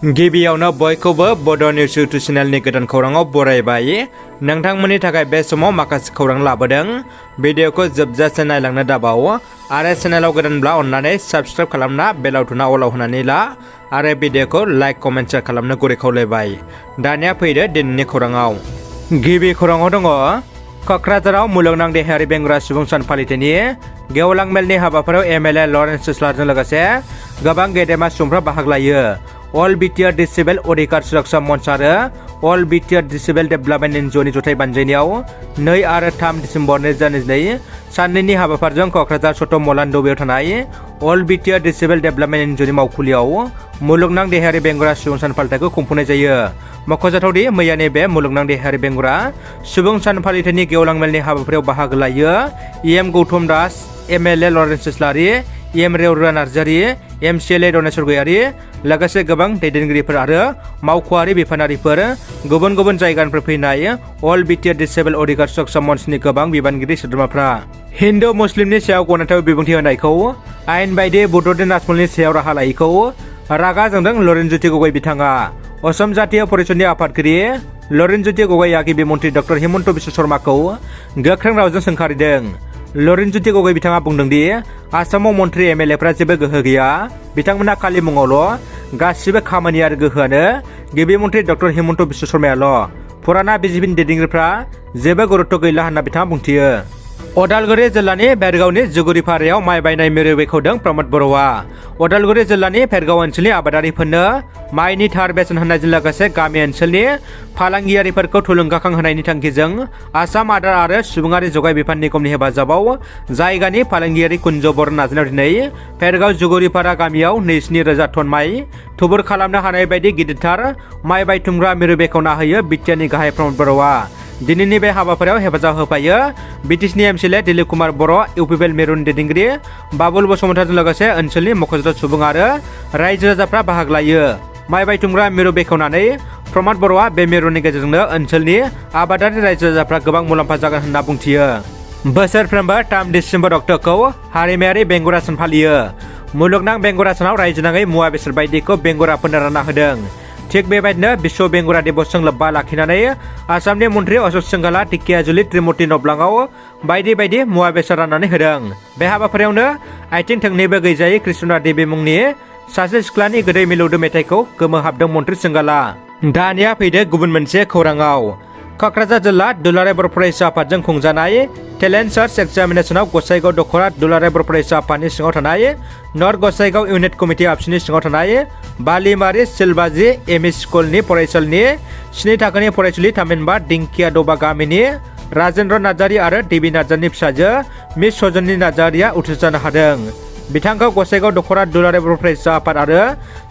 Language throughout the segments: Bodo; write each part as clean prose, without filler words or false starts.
गिबियावनो बयखौबो बड' निउस इउटुब चेनेलनि गोदान खौराङाव बरायबाय। नोंथांमोननि थाखाय बे समाव माखासे खौरां लाबोदों। भिडिअखौ जोबजासे नायलांनो दाबाव आरो चेनेलाव गोदानब्ला अन्नानै साबस्क्राइब खालामना बेल आइकनआ अलाव होनानै ला आरो भिडिअखौ लाइक कमेन्ट शेयार खालामनो गुरै खावलायबाय। दानिया फैदो दिनैनि खौराङाव। गिबि खौराङाव दङ क'क्राझाराव मुलुगनां देहायारि बेंग्रा सुबुं सान फालिथायनि गेवलां मेलनि हाबाफारियाव एमएलए लरेन्स सिस्लारजों लोगोसे गोबां गेदेमा सुबुंफ्रा बाहागो लायो। अल बिटिआर डिसेबल अधिकार सुरक्षा मंच आरो अल बिटिआर डिसेबल डेभेलपमेन्ट एनजिअनि जथाय बानजायनायाव 2 आरो 3 दिसेम्बर 2022 साननैनि हाबाफारिजों क'क्राझार सत' मलानदबेयाव थानाय अल बिटिआर डिसेबल डेभेलपमेन्ट एनजिअनि मावखुलियाव मुलुगनां देहायारि बेंगुरा सुबुं सान फालिथायखौ खुंफुंनाय जायो। मख'जाथावदि मैयानि बे मुलुगनां देहायारि बेंगुरा सुबुं सान फालिथायनि गेवलां मेलनि हाबाफारियाव बाहागो लायो एम गौतम दास, एमएलए लरेन्स सिस्लारि, एम रेवरा नार्जारि, एमसिएलए दनेश्वर गयारि, लोगोसे गोबां दैदेनगिरिफोर आरो मावख'आरि बिफानारिफोर, गुबुन गुबुन जायगानिफ्राय फैनाय अल बिटिआर डिसेबल अधिकार सुरक्षा मंचनि गोबां बिबानगिरि सोद्रोमाफ्रा हिन्दु मुस्लिमनि सायाव गनायथाव बिबुंथि होनायखौ आयेन बायदियै बड'लेण्ड आजमलनि सायाव राहा लायैखौ रागा जोंदों लरेनज्योति गगৈ बिथाङा। असम जातीय परिषदनि आफादगिरि लरेनज्योति गगैआ गिबि मन्त्रि डक्टर हिमन्त बिश्व शर्माखौ गोख्रों रावजों सोंखारिदों। लरेनज्योति गगৈ बिथाङा बुंदोंदि आसामाव मन्त्रि एमएलएफ्रा जेबो गोहो गैया, बिथांमोना खालि मुङावल', गासिबो खामानि आरो गोहोआनो गिबि मन्त्रि डक्टर हिमन्त बिश्व शर्मायाल'। फुराना बिजेपिनि दैदेनगिरिफ्रा जेबो गुरुत्व गैला होनना बिथाङा बुंथियो। अदालगुरि जिल्लानि भेरगावनि जुगुरिपारायाव माइ बायनाय मिरु बेखेवदों प्रमद बर'आ। अदालगुरि जिल्लानि भेरगाव ओनसोलनि आबादारिफोरनो माइनि थार बेसेन होनायजों लोगोसे गामि ओनसोलनि फालांगियारिफोरखौ थुलुंगाखां होनायनि थांखिजों आसाम आदार आरो सुबुङारि जगाय बिफान निगमनि हेफाजाबाव जायगानि फालांगियारि कुन्ज बर' नाजानायाव दिनै भेरगाव जुगुरिपारा गामियाव 24,000 टन माइ थुबुर खालामनो हानाय बायदि गिदिरथार माइ बायथुमग्रा मिरु बेखेवना होयो बिटिआरनि गाहाय प्रमद बर'आ। दिनैनि बे हाबाफारियाव हेफाजाब होफायो बिटिसिनि एमसिएलए दिलीप कुमार बर', इउपिपिएल मिरुनि दैदेनगिरि बाबुल बसुमतारिजों लोगोसे ओनसोलनि मख'जाथाव सुबुं आरो रायजो राजाफ्रा बाहागो लायो। माइ बायथुमग्रा मिरु बेखेवनानै प्रमद बर'आ बे मिरुनि गेजेरजोंनो ओनसोलनि आबादारि रायजो राजाफ्रा गोबां मुलाम्फा जागोन होनना बुंथियो। बोसोरफ्रोमबो 3 दिसेम्बर अक्ट'खौ हारिमायारि बेंगुरा सान फालियो। मुलुगनां बेंगुरा सानाव रायजोनाङै मुवा बेसाद बायदिखौ बेंगुराफोरनो रानना होदों। थिग बेबायदिनो विश्व बेंगुरा दिबसजों लोब्बा लाखिनानै आसामनि मन्त्रि अशोक सिंघालआ ढेकियाजुलि त्रिमुर्ति नब्लाङाव बायदि बायदि मुवा बेसाद राननानै होदों। बे हाबाफारियावनो आथिं थोंनैबो गैजायै कृष्णा देबी मुंनि सासे सिख्लानि गोदै मिलौदो मेथाइखौ गोमोहाबदों मन्त्रि सिंघालआ। दानिया फैदो गुबुन मोनसे खौराङाव। क'क्राझार जिल्ला दुलाराय बर' फरायसा आफादजों खुंजानाय टेलेन्ट सार्च एग्जामिनेसनाव गसाइगाव दख'रा दुलाराय बर' फरायसा आफादनि सिङाव थानाय नर्थ गसाइगाव इउनिट कमिटि आबसुनि सिङाव थानाय बालिमारि सिलबाजी एमइ स्कुलनि फरायसालिनि 7 थाखोनि फरायसुलि थामहिनबा दिंखिया दबा गामिनि राजेन्द्र नार्जारि आरो देबि नार्जारिनि फिसाजो मिस सजनी नार्जारिया उथ्रिसारनो हादों। बिथांखौ गसाइगाव दख'रा दुलाराय बर' फरायसा आफाद आरो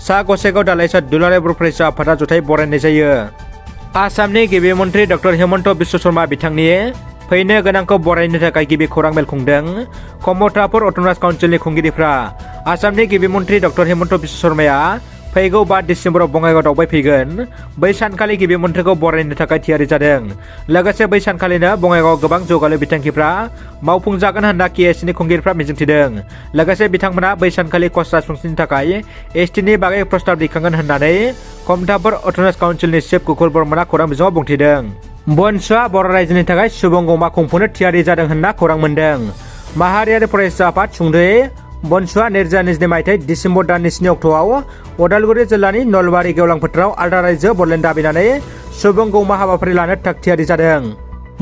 सा गसाइगाव दालाइसा दुलाराय बर' फरायसा आफादा जथाय बरायनाय जायो। आसामनि गिबि मन्त्रि डक्टर हिमन्त बिश्व शर्मा बिथांनि फैनो गोनांखौ बरायनो थाखाय गिबि खौरां मेल खुंदों। कमतापुर अट'नमास काउन्सिलनि खुंगिरिफ्रा आसामनि गिबि मन्त्रि डक्टर हिमन्त बिश्व शर्माया फैगौ 5 दिसेम्बराव बङाइगाव दावबायफैगोन। बै सानखालि गिबि मन्थ्रिखौ बरायनो थाखाय थियारि जादों। लोगोसे बै सानखालिनो बङाइगावआव गोबां जौगालु बिथांखिफ्रा मावफुंजागोन होनना केएसनि खुंगिरिफ्रा मिजिंथिदों। लोगोसे बिथांमोना बै सानखालि कच राजबंशीनि थाखाय एसटिनि बागै प्रस्ताब दैखांगोन होननानै कमतापुर अट'नमास काउन्सिलनि चिफ कुकुल बर्मनआ खौरां बिजोङाव बुंथिदों। बनसुआ बर' रायजोनि थाखाय सुबुं गौमा खुंफुंनो थियारि जादों होनना खौरां मोन्दों। माहारियारि फरायसा आफाद सुंद'यै बनसुआ 2022 मायथाइ दिसेम्बर दाननि 7 अक्ट'आव अदालगुरि जिल्लानि नलबारि गेवलां फोथाराव आलदा रायजो बड'लेण्ड दाबिनानै सुबुं गौमा हाबाफारि लानो थागथियारि जादों।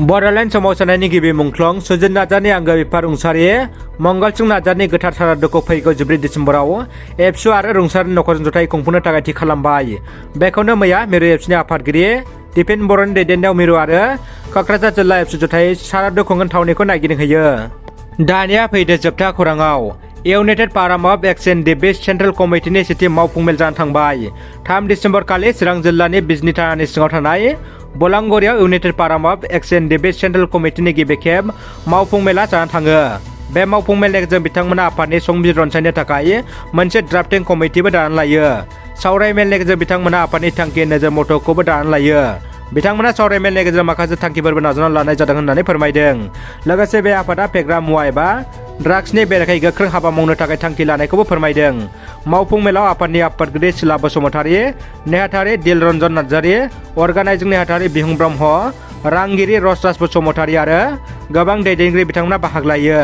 बड'लेण्ड सोमावसारनायनि गिबि मुंख्लं सुजित नार्जारिनि आंगो बिफा रुंसारि मंगलसिं नार्जारिनि गोथार सारादुखौ फैगौ 14 दिसेम्बराव एबसु आरो रुंसारिनि नखरजों जथाय खुंफुंनो थाखाय थि खालामबाय। बेखौनो मैया मिरु एबसुनि आफादगिरि दिपेन बर'नि दैदेननायाव मिरु आरो क'क्राझार जिल्ला एबसु जथाय सारादु खुंगोन थावनिखौ नागिरहैयो। दानिया फैदो जोबथा खौराङाव। United forum of exchange debate central कमिटिनि सेथि मावफुं मेल जानो थांबाय। 3 दिसेम्बर खालि चिरां जिल्लानि बिजनी थानानि सिङाव थानाय बलांगुरियाव united forum of exchange debate central कमिटिनि गिबि खेब मावफुं मेला जानो थाङो। बे मावफुं मेलनि गेजेरजों बिथांमोना आफादनि संबिजिर रनसायनो थाखाय मोनसे ड्राफ्टिं कमिटिबो दानानै लायो। सावराय मेलनि गेजेरजों बिथांमोना आफादनि थांखि नोजोर मथ'खौबो दानानै लायो। बिथांमोना सावरायमेलनि गेजेरजों माखासे थांखिफोरबो नाजावना लानाय जादों होननानै फोरमायदों। लोगोसे बे आफादा फेग्रा मुवा एबा ड्राग्सनि बेरेखायै गोख्रों हाबा मावनो थाखाय थांखि लानायखौबो फोरमायदों। मावफुं मेलाव आफादनि आफादगिरि सिला बसुमतारी, नेहाथारि दिलरन्जन नार्जारी, अर्गानाइजिं नेहाथारि बिहुं ब्रह्म, रांगिरि रसराज बसुमतारी आरो गोबां दैदेनगिरि बिथांमोना बाहागो लायो।